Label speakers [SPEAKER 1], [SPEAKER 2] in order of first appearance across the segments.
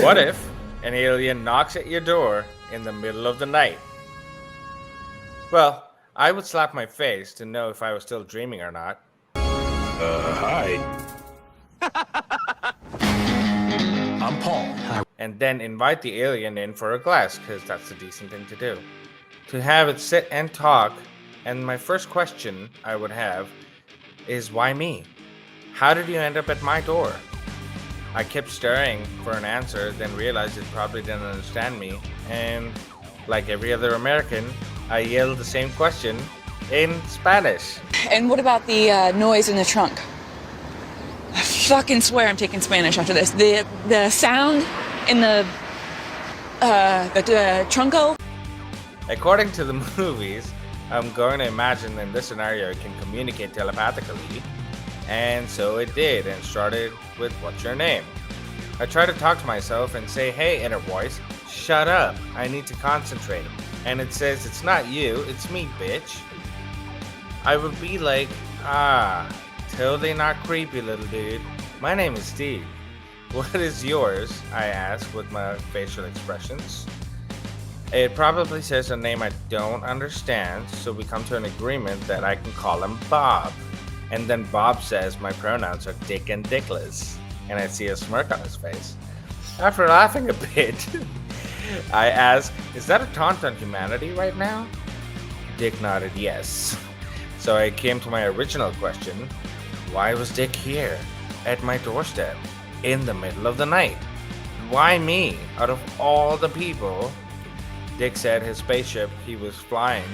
[SPEAKER 1] What if an alien knocks at your door in the middle of the night? Well, I would slap my face to know if I was still dreaming or not,
[SPEAKER 2] Hi. I'm Paul.
[SPEAKER 1] and then invite the alien in for a glass, because that's the decent thing to do. To have it sit and talk, and my first question I would have is why me? How did you end up at my door? I kept staring for an answer, then realized it probably didn't understand me, and like every other American, I yelled the same question in Spanish.
[SPEAKER 3] And what about the noise in the trunk? I fucking swear I'm taking Spanish after this. The sound in the trunco.
[SPEAKER 1] According to the movies, I'm going to imagine in this scenario it can communicate telepathically, and so it did, and started with "What's your name?" I try to talk to myself and say, "Hey, inner voice, shut up. I need to concentrate." And it says, "It's not you, it's me, bitch." I would be like, totally not creepy, little dude. My name is Steve. What is yours? I ask with my facial expressions. It probably says a name I don't understand, so we come to an agreement that I can call him Bob. And then Bob says my pronouns are Dick and Dickless, and I see a smirk on his face. After laughing a bit, I ask, "Is that a taunt on humanity right now?" Dick nodded yes. So I came to my original question: why was Dick here, at my doorstep, in the middle of the night? Why me, out of all the people? Dick said his spaceship he was flying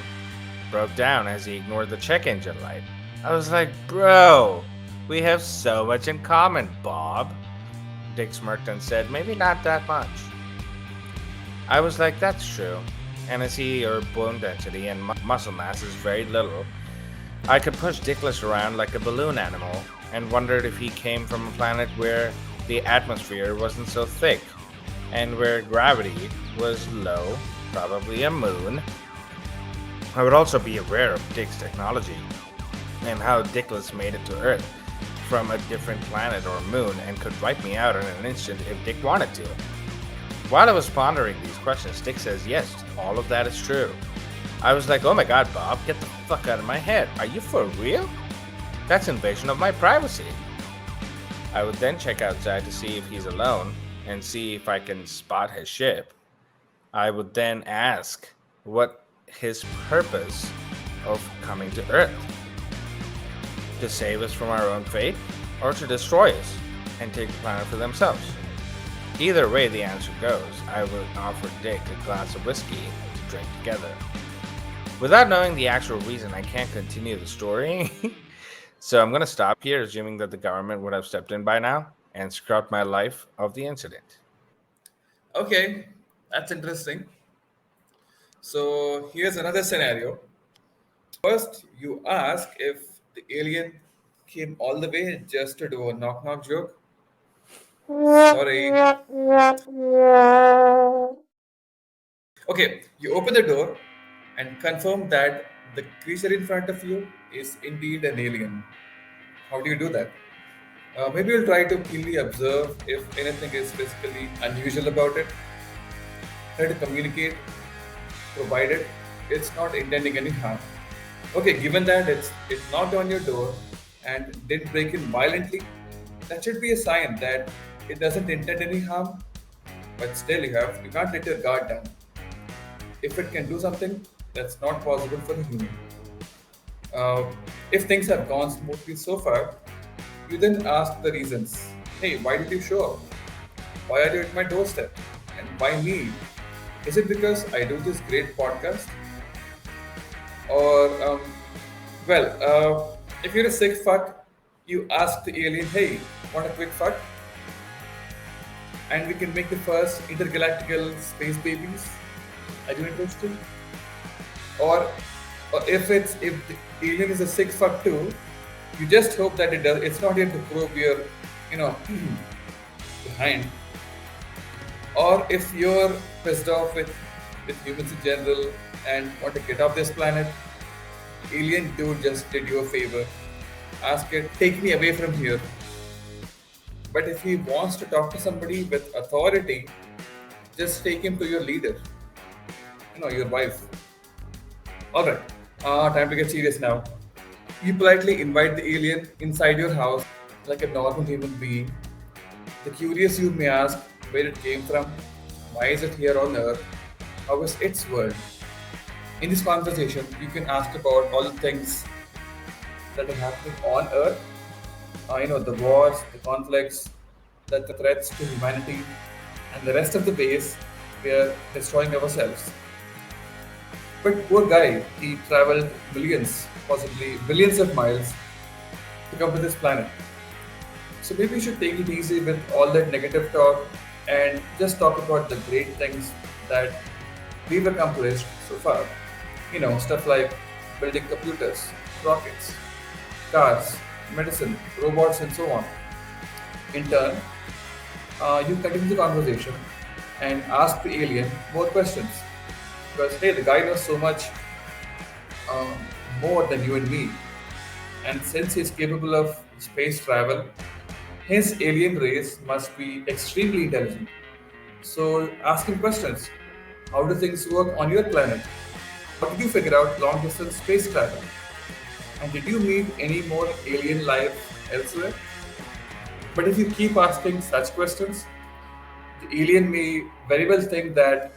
[SPEAKER 1] broke down as he ignored the check engine light. I was like, bro, we have so much in common, Bob. Dick smirked and said, maybe not that much. I was like, that's true. And I see your bone density and muscle mass is very little. I could push Dickless around like a balloon animal, and wondered if he came from a planet where the atmosphere wasn't so thick, and where gravity was low, probably a moon. I would also be aware of Dick's technology, and how Dickless made it to Earth from a different planet or moon, and could wipe me out in an instant if Dick wanted to. While I was pondering these questions, Dick says, yes, all of that is true. I was like, oh my god, Bob, get the fuck out of my head. Are you for real? That's invasion of my privacy. I would then check outside to see if he's alone and see if I can spot his ship. I would then ask what his purpose of coming to Earth. To save us from our own fate, or to destroy us and take the planet for themselves. Either way the answer goes, I would offer Dick a glass of whiskey to drink together. Without knowing the actual reason, I can't continue the story, so I'm going to stop here, assuming that the government would have stepped in by now and scrubbed my life of the incident.
[SPEAKER 4] Okay, that's interesting. So here's another scenario. First, you ask if the alien came all the way just to do a knock knock joke. Sorry. Okay, you open the door and confirm that the creature in front of you is indeed an alien. How do you do that? Maybe you'll try to keenly observe if anything is physically unusual about it. Try to communicate, provided it's not intending any harm. Okay, given that it knocked on your door and did break in violently, that should be a sign that it doesn't intend any harm. But still, you can't let your guard down. If it can do something that's not possible for a human. Uh, if things have gone smoothly so far, you then ask the reasons. Hey, why did you show up? Why are you at my doorstep? And why me? Is it because I do this great podcast? Or, if you're a sick fuck, you ask the alien, hey, want a quick fuck? And we can make the first intergalactical space babies. Are you interested? Or, if the alien is a sick fuck too, you just hope that it's not here to probe your, behind. Or if you're pissed off with humans in general and want to get off this planet, alien dude just did you a favor. Ask it, take me away from here. But if he wants to talk to somebody with authority, just take him to your leader, your wife. Alright, time to get serious now. You politely invite the alien inside your house like a normal human being. The curious you may ask where it came from, why is it here on Earth, how is its world. In this conversation, you can ask about all the things that are happening on Earth, the wars, the conflicts, the threats to humanity, and the rest of the base we are destroying ourselves. But poor guy, he traveled millions, possibly billions of miles to come to this planet. So maybe you should take it easy with all that negative talk and just talk about the great things that we've accomplished so far. Stuff like building computers, rockets, cars, medicine, robots, and so on. In turn, you continue the conversation and ask the alien more questions. Because, hey, the guy knows so much uh, more than you and me. And since he's capable of space travel, his alien race must be extremely intelligent. So ask him questions. How do things work on your planet? How did you figure out long distance space travel? And did you meet any more alien life elsewhere? But if you keep asking such questions, the alien may very well think that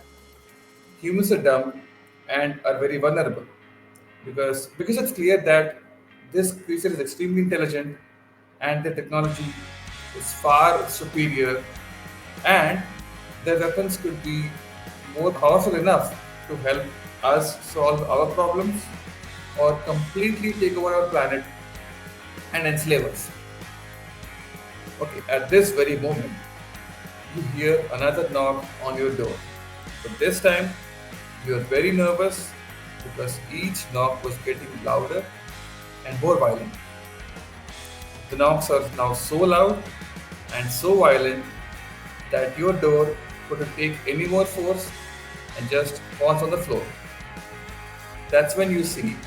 [SPEAKER 4] humans are dumb and are very vulnerable. Because it's clear that this creature is extremely intelligent and the technology is far superior and their weapons could be more powerful enough to help us solve our problems or completely take over our planet and enslave us. Okay, at this very moment, you hear another knock on your door. But this time, you are very nervous because each knock was getting louder and more violent. The knocks are now so loud and so violent that your door couldn't take any more force and just falls on the floor. That's when you see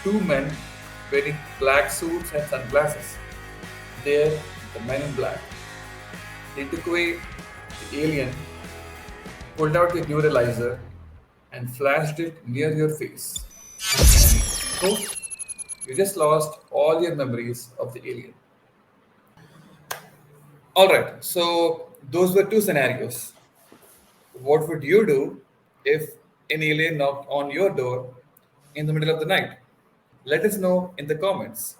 [SPEAKER 4] two men wearing black suits and sunglasses. They're the men in black. They took away the alien, pulled out the neuralizer, and flashed it near your face. So, you just lost all your memories of the alien. Alright, so those were two scenarios. What would you do if an alien knocked on your door in the middle of the night? Let us know in the comments.